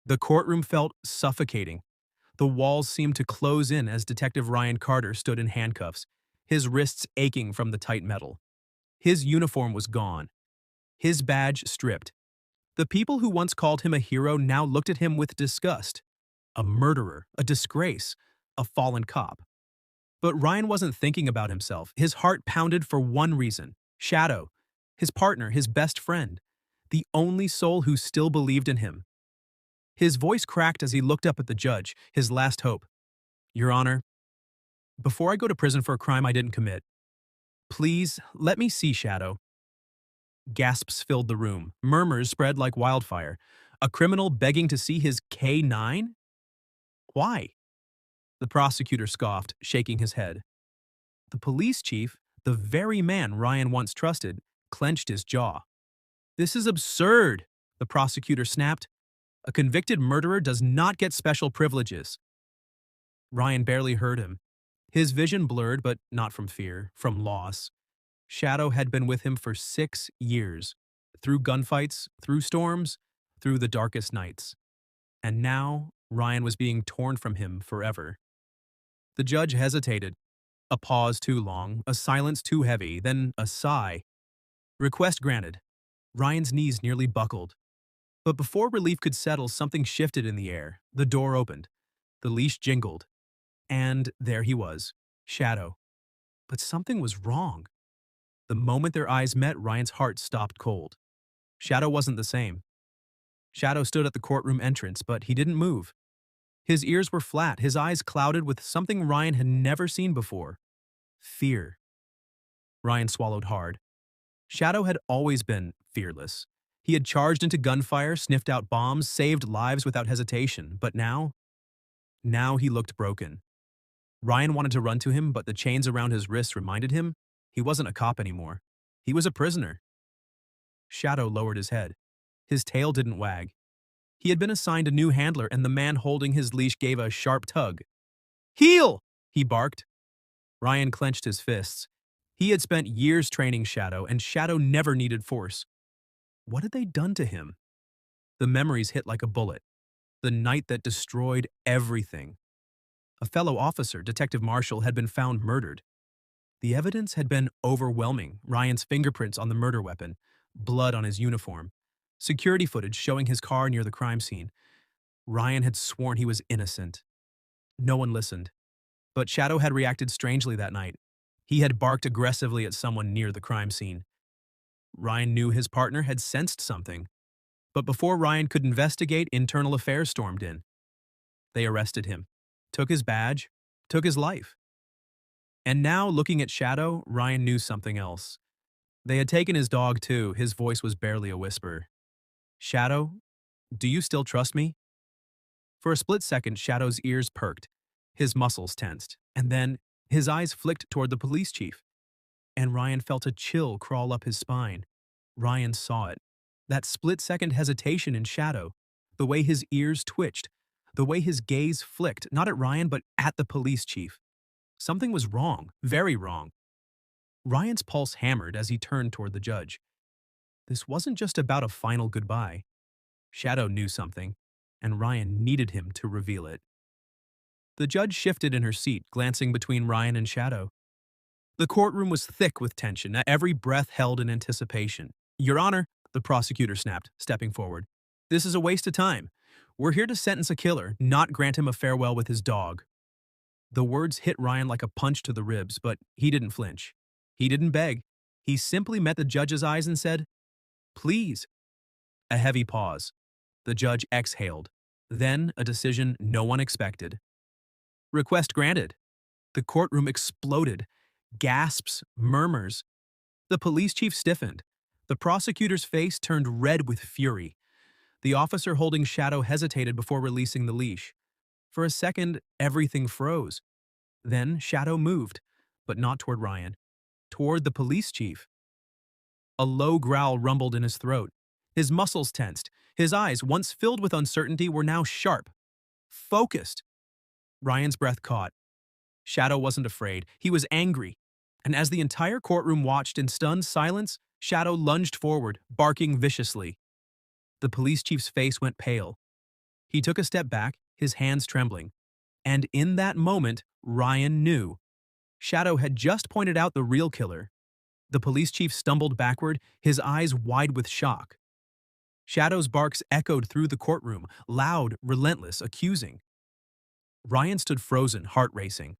The courtroom felt suffocating. The walls seemed to close in as Detective Ryan Carter stood in handcuffs, his wrists aching from the tight metal. His uniform was gone, his badge stripped. The people who once called him a hero now looked at him with disgust. A murderer, a disgrace, a fallen cop. But Ryan wasn't thinking about himself. His heart pounded for one reason: Shadow, his partner, his best friend, the only soul who still believed in him. His voice cracked as he looked up at the judge, his last hope. "Your Honor, before I go to prison for a crime I didn't commit, please let me see Shadow." Gasps filled the room. Murmurs spread like wildfire. A criminal begging to see his K9? Why? The prosecutor scoffed, shaking his head. The police chief, the very man Ryan once trusted, clenched his jaw. "This is absurd," the prosecutor snapped. "A convicted murderer does not get special privileges." Ryan barely heard him. His vision blurred, but not from fear, from loss. Shadow had been with him for 6 years, through gunfights, through storms, through the darkest nights. And now, Ryan was being torn from him forever. The judge hesitated. A pause too long, a silence too heavy, then a sigh. Request granted. Ryan's knees nearly buckled. But before relief could settle, something shifted in the air. The door opened. The leash jingled. And there he was, Shadow. But something was wrong. The moment their eyes met, Ryan's heart stopped cold. Shadow wasn't the same. Shadow stood at the courtroom entrance, but he didn't move. His ears were flat, his eyes clouded with something Ryan had never seen before: fear. Ryan swallowed hard. Shadow had always been fearless. He had charged into gunfire, sniffed out bombs, saved lives without hesitation. But now he looked broken. Ryan wanted to run to him, but the chains around his wrists reminded him he wasn't a cop anymore. He was a prisoner. Shadow lowered his head. His tail didn't wag. He had been assigned a new handler, and the man holding his leash gave a sharp tug. "Heel!" he barked. Ryan clenched his fists. He had spent years training Shadow, and Shadow never needed force. What had they done to him? The memories hit like a bullet. The night that destroyed everything. A fellow officer, Detective Marshall, had been found murdered. The evidence had been overwhelming: Ryan's fingerprints on the murder weapon, blood on his uniform, security footage showing his car near the crime scene. Ryan had sworn he was innocent. No one listened. But Shadow had reacted strangely that night. He had barked aggressively at someone near the crime scene. Ryan knew his partner had sensed something. But before Ryan could investigate, internal affairs stormed in. They arrested him, took his badge, took his life. And now, looking at Shadow, Ryan knew something else. They had taken his dog too. His voice was barely a whisper. "Shadow, do you still trust me?" For a split second, Shadow's ears perked, his muscles tensed, and then his eyes flicked toward the police chief. And Ryan felt a chill crawl up his spine. Ryan saw it. That split-second hesitation in Shadow, the way his ears twitched, the way his gaze flicked, not at Ryan but at the police chief. Something was wrong, very wrong. Ryan's pulse hammered as he turned toward the judge. This wasn't just about a final goodbye. Shadow knew something, and Ryan needed him to reveal it. The judge shifted in her seat, glancing between Ryan and Shadow. The courtroom was thick with tension, every breath held in anticipation. "Your Honor," the prosecutor snapped, stepping forward, "this is a waste of time. We're here to sentence a killer, not grant him a farewell with his dog." The words hit Ryan like a punch to the ribs, but he didn't flinch. He didn't beg. He simply met the judge's eyes and said, "Please." A heavy pause. The judge exhaled. Then a decision no one expected. Request granted. The courtroom exploded. Gasps, murmurs. The police chief stiffened. The prosecutor's face turned red with fury. The officer holding Shadow hesitated before releasing the leash. For a second, everything froze. Then Shadow moved, but not toward Ryan. Toward the police chief. A low growl rumbled in his throat. His muscles tensed. His eyes, once filled with uncertainty, were now sharp. Focused. Ryan's breath caught. Shadow wasn't afraid. He was angry. And as the entire courtroom watched in stunned silence, Shadow lunged forward, barking viciously. The police chief's face went pale. He took a step back, his hands trembling. And in that moment, Ryan knew. Shadow had just pointed out the real killer. The police chief stumbled backward, his eyes wide with shock. Shadow's barks echoed through the courtroom, loud, relentless, accusing. Ryan stood frozen, heart racing.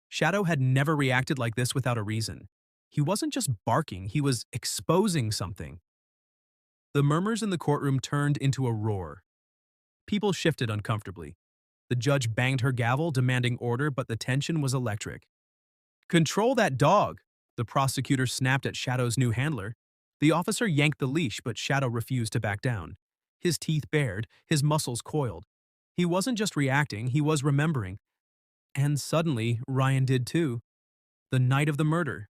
Shadow had never reacted like this without a reason. He wasn't just barking, he was exposing something. The murmurs in the courtroom turned into a roar. People shifted uncomfortably. The judge banged her gavel, demanding order, but the tension was electric. "Control that dog!" The prosecutor snapped at Shadow's new handler. The officer yanked the leash, but Shadow refused to back down. His teeth bared, his muscles coiled. He wasn't just reacting, he was remembering. And suddenly, Ryan did too. The night of the murder.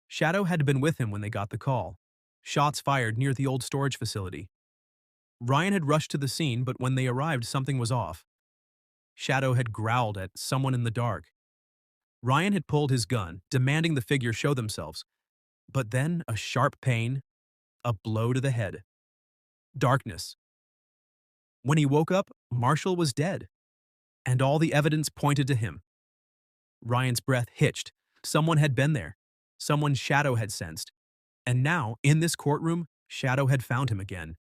Shadow had been with him when they got the call. Shots fired near the old storage facility. Ryan had rushed to the scene, but when they arrived, something was off. Shadow had growled at someone in the dark. Ryan had pulled his gun, demanding the figure show themselves. But then a sharp pain, a blow to the head. Darkness. When he woke up, Marshall was dead. And all the evidence pointed to him. Ryan's breath hitched. Someone had been there. Someone Shadow had sensed. And now, in this courtroom, Shadow had found him again.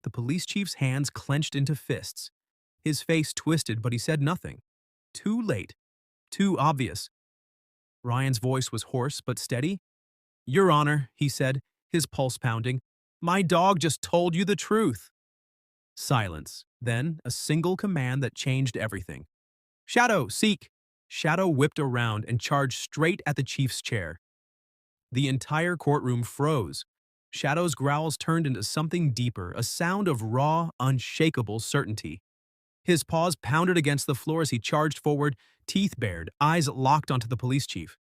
The police chief's hands clenched into fists. His face twisted, but he said nothing. Too late. Too obvious. Ryan's voice was hoarse but steady. "Your Honor," he said, his pulse pounding, "my dog just told you the truth." Silence. Then, a single command that changed everything. "Shadow, seek!" Shadow whipped around and charged straight at the chief's chair. The entire courtroom froze. Shadow's growls turned into something deeper, a sound of raw, unshakable certainty. His paws pounded against the floor as he charged forward, teeth bared, eyes locked onto the police chief.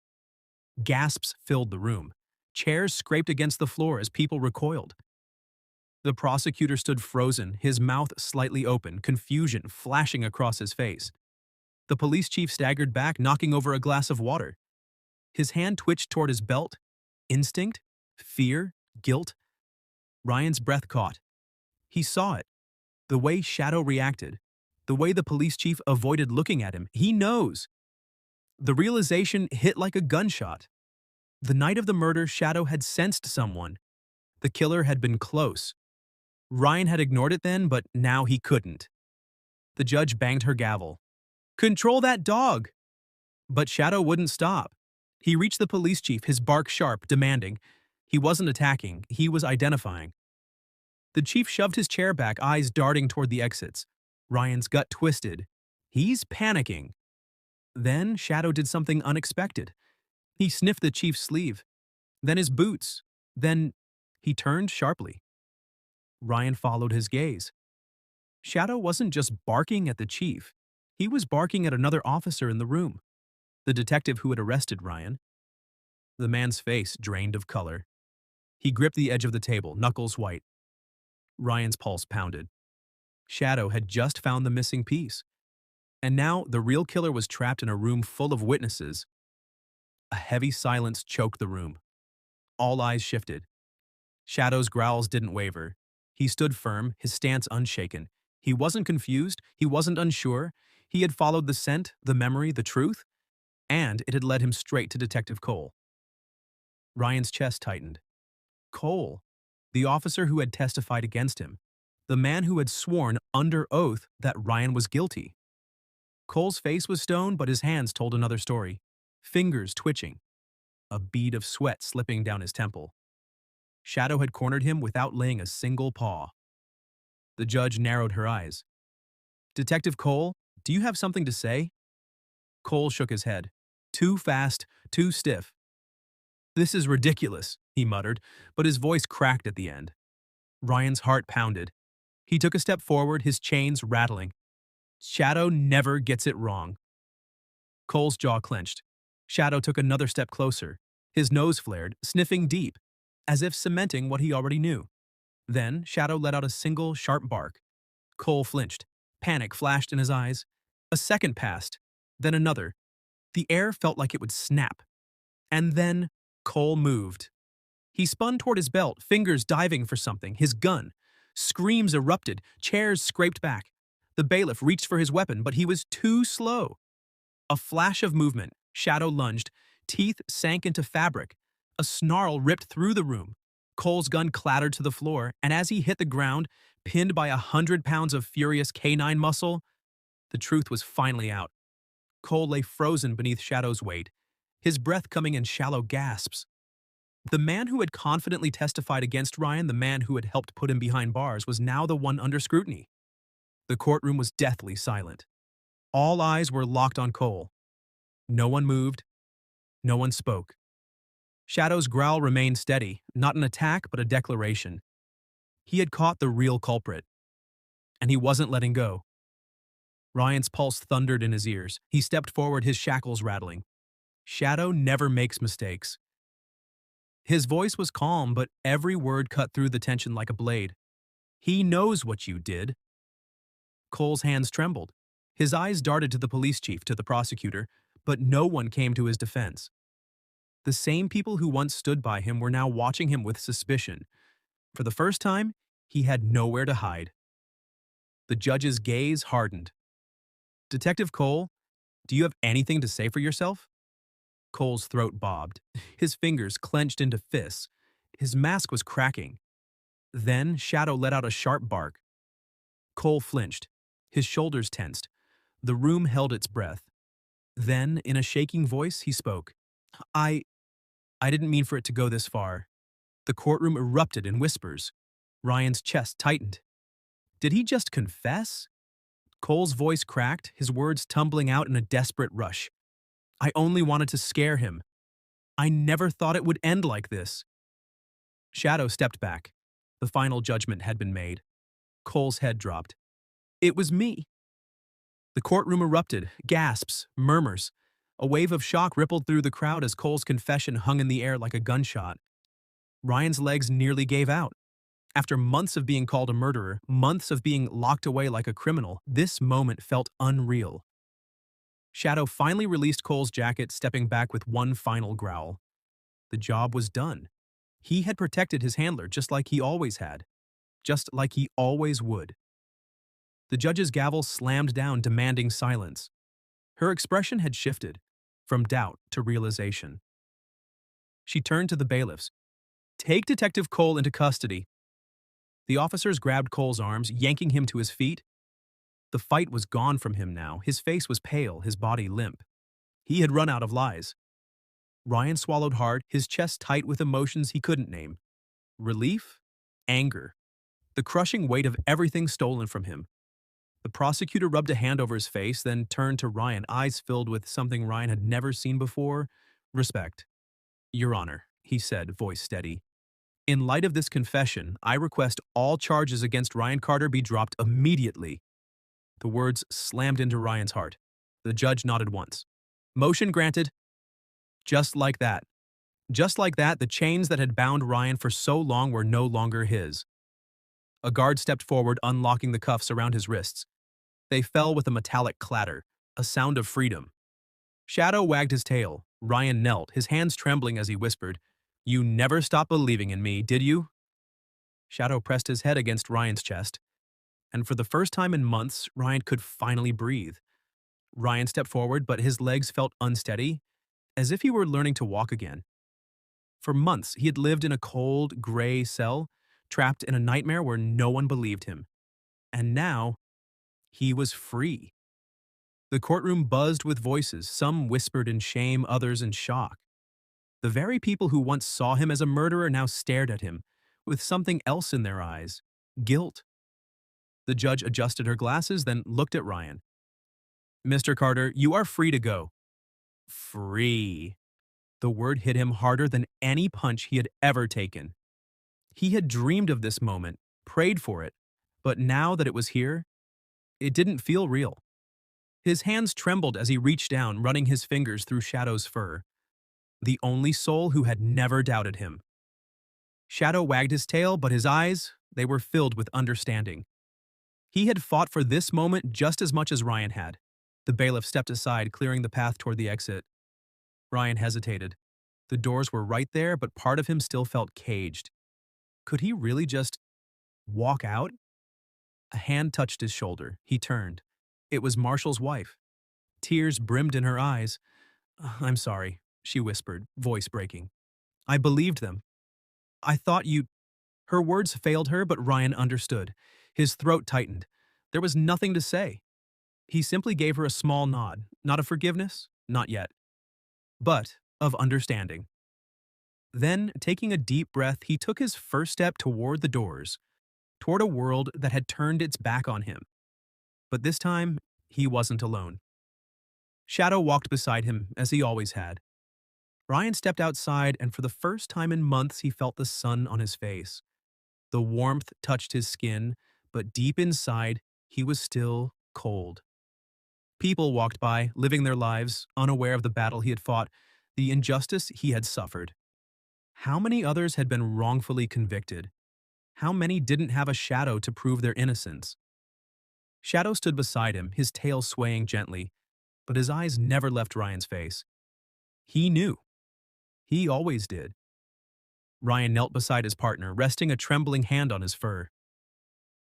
Gasps filled the room. Chairs scraped against the floor as people recoiled. The prosecutor stood frozen, his mouth slightly open, confusion flashing across his face. The police chief staggered back, knocking over a glass of water. His hand twitched toward his belt. Instinct? Fear? Guilt? Ryan's breath caught. He saw it. The way Shadow reacted. The way the police chief avoided looking at him. He knows. The realization hit like a gunshot. The night of the murder, Shadow had sensed someone. The killer had been close. Ryan had ignored it then, but now he couldn't. The judge banged her gavel. "Control that dog!" But Shadow wouldn't stop. He reached the police chief, his bark sharp, demanding. He wasn't attacking, he was identifying. The chief shoved his chair back, eyes darting toward the exits. Ryan's gut twisted. He's panicking. Then Shadow did something unexpected. He sniffed the chief's sleeve, then his boots, then he turned sharply. Ryan followed his gaze. Shadow wasn't just barking at the chief. He was barking at another officer in the room, the detective who had arrested Ryan. The man's face drained of color. He gripped the edge of the table, knuckles white. Ryan's pulse pounded. Shadow had just found the missing piece. And now the real killer was trapped in a room full of witnesses. A heavy silence choked the room. All eyes shifted. Shadow's growls didn't waver. He stood firm, his stance unshaken. He wasn't confused, he wasn't unsure. He had followed the scent, the memory, the truth, and it had led him straight to Detective Cole. Ryan's chest tightened. Cole, the officer who had testified against him, the man who had sworn under oath that Ryan was guilty. Cole's face was stone, but his hands told another story. Fingers twitching. A bead of sweat slipping down his temple. Shadow had cornered him without laying a single paw. The judge narrowed her eyes. "Detective Cole, do you have something to say?" Cole shook his head. Too fast, too stiff. "This is ridiculous," he muttered, but his voice cracked at the end. Ryan's heart pounded. He took a step forward, his chains rattling. Shadow never gets it wrong. Cole's jaw clenched. Shadow took another step closer. His nose flared, sniffing deep, as if cementing what he already knew. Then Shadow let out a single, sharp bark. Cole flinched. Panic flashed in his eyes. A second passed, then another. The air felt like it would snap. And then Cole moved. He spun toward his belt, fingers diving for something, his gun. Screams erupted, chairs scraped back. The bailiff reached for his weapon, but he was too slow. A flash of movement, Shadow lunged, teeth sank into fabric. A snarl ripped through the room. Cole's gun clattered to the floor, and as he hit the ground, pinned by 100 pounds of furious canine muscle, the truth was finally out. Cole lay frozen beneath Shadow's weight, his breath coming in shallow gasps. The man who had confidently testified against Ryan, the man who had helped put him behind bars, was now the one under scrutiny. The courtroom was deathly silent. All eyes were locked on Cole. No one moved. No one spoke. Shadow's growl remained steady, not an attack but a declaration. He had caught the real culprit, and he wasn't letting go. Ryan's pulse thundered in his ears. He stepped forward, his shackles rattling. Shadow never makes mistakes. His voice was calm, but every word cut through the tension like a blade. He knows what you did. Cole's hands trembled. His eyes darted to the police chief, to the prosecutor, but no one came to his defense. The same people who once stood by him were now watching him with suspicion. For the first time, he had nowhere to hide. The judge's gaze hardened. Detective Cole, do you have anything to say for yourself? Cole's throat bobbed. His fingers clenched into fists. His mask was cracking. Then Shadow let out a sharp bark. Cole flinched. His shoulders tensed. The room held its breath. Then, in a shaking voice, he spoke. I didn't mean for it to go this far. The courtroom erupted in whispers. Ryan's chest tightened. Did he just confess? Cole's voice cracked, his words tumbling out in a desperate rush. I only wanted to scare him. I never thought it would end like this. Shadow stepped back. The final judgment had been made. Cole's head dropped. It was me. The courtroom erupted, gasps, murmurs. A wave of shock rippled through the crowd as Cole's confession hung in the air like a gunshot. Ryan's legs nearly gave out. After months of being called a murderer, months of being locked away like a criminal, this moment felt unreal. Shadow finally released Cole's jacket, stepping back with one final growl. The job was done. He had protected his handler just like he always had. Just like he always would. The judge's gavel slammed down, demanding silence. Her expression had shifted, from doubt to realization. She turned to the bailiffs. Take Detective Cole into custody. The officers grabbed Cole's arms, yanking him to his feet. The fight was gone from him now. His face was pale, his body limp. He had run out of lies. Ryan swallowed hard, his chest tight with emotions he couldn't name. Relief? Anger. The crushing weight of everything stolen from him. The prosecutor rubbed a hand over his face, then turned to Ryan, eyes filled with something Ryan had never seen before. Respect. Your Honor, he said, voice steady. In light of this confession, I request all charges against Ryan Carter be dropped immediately. The words slammed into Ryan's heart. The judge nodded once. Motion granted. Just like that. Just like that, the chains that had bound Ryan for so long were no longer his. A guard stepped forward, unlocking the cuffs around his wrists. They fell with a metallic clatter, a sound of freedom. Shadow wagged his tail. Ryan knelt, his hands trembling as he whispered, You never stopped believing in me, did you? Shadow pressed his head against Ryan's chest, and for the first time in months, Ryan could finally breathe. Ryan stepped forward, but his legs felt unsteady, as if he were learning to walk again. For months, he had lived in a cold, gray cell, trapped in a nightmare where no one believed him. And now, he was free. The courtroom buzzed with voices, some whispered in shame, others in shock. The very people who once saw him as a murderer now stared at him, with something else in their eyes, guilt. The judge adjusted her glasses, then looked at Ryan. Mr. Carter, you are free to go. Free. The word hit him harder than any punch he had ever taken. He had dreamed of this moment, prayed for it, but now that it was here, it didn't feel real. His hands trembled as he reached down, running his fingers through Shadow's fur. The only soul who had never doubted him. Shadow wagged his tail, but his eyes, they were filled with understanding. He had fought for this moment just as much as Ryan had. The bailiff stepped aside, clearing the path toward the exit. Ryan hesitated. The doors were right there, but part of him still felt caged. Could he really just Walk out? A hand touched his shoulder. He turned. It was Marshall's wife. Tears brimmed in her eyes. I'm sorry, she whispered, voice breaking. I believed them. I thought you. Her words failed her, but Ryan understood. His throat tightened. There was nothing to say. He simply gave her a small nod, not of forgiveness, not yet, but of understanding. Then, taking a deep breath, he took his first step toward the doors, toward a world that had turned its back on him. But this time, he wasn't alone. Shadow walked beside him, as he always had. Ryan stepped outside, and for the first time in months, he felt the sun on his face. The warmth touched his skin, but deep inside, he was still cold. People walked by, living their lives, unaware of the battle he had fought, the injustice he had suffered. How many others had been wrongfully convicted? How many didn't have a Shadow to prove their innocence? Shadow stood beside him, his tail swaying gently, but his eyes never left Ryan's face. He knew. He always did. Ryan knelt beside his partner, resting a trembling hand on his fur.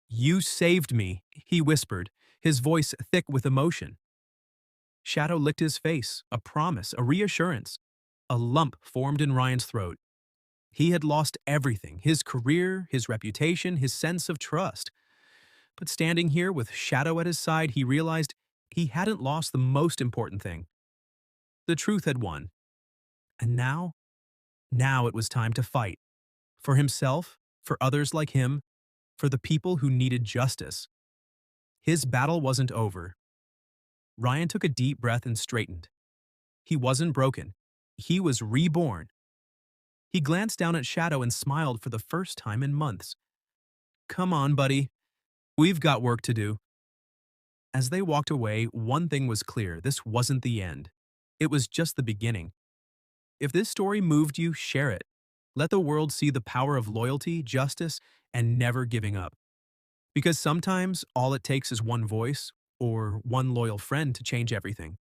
You saved me, he whispered, his voice thick with emotion. Shadow licked his face, a promise, a reassurance. A lump formed in Ryan's throat. He had lost everything, his career, his reputation, his sense of trust. But standing here with Shadow at his side, he realized he hadn't lost the most important thing. The truth had won. And now it was time to fight. For himself, for others like him, for the people who needed justice. His battle wasn't over. Ryan took a deep breath and straightened. He wasn't broken. He was reborn. He glanced down at Shadow and smiled for the first time in months. Come on, buddy. We've got work to do. As they walked away, one thing was clear. This wasn't the end. It was just the beginning. If this story moved you, share it. Let the world see the power of loyalty, justice, and never giving up. Because sometimes all it takes is one voice or one loyal friend to change everything.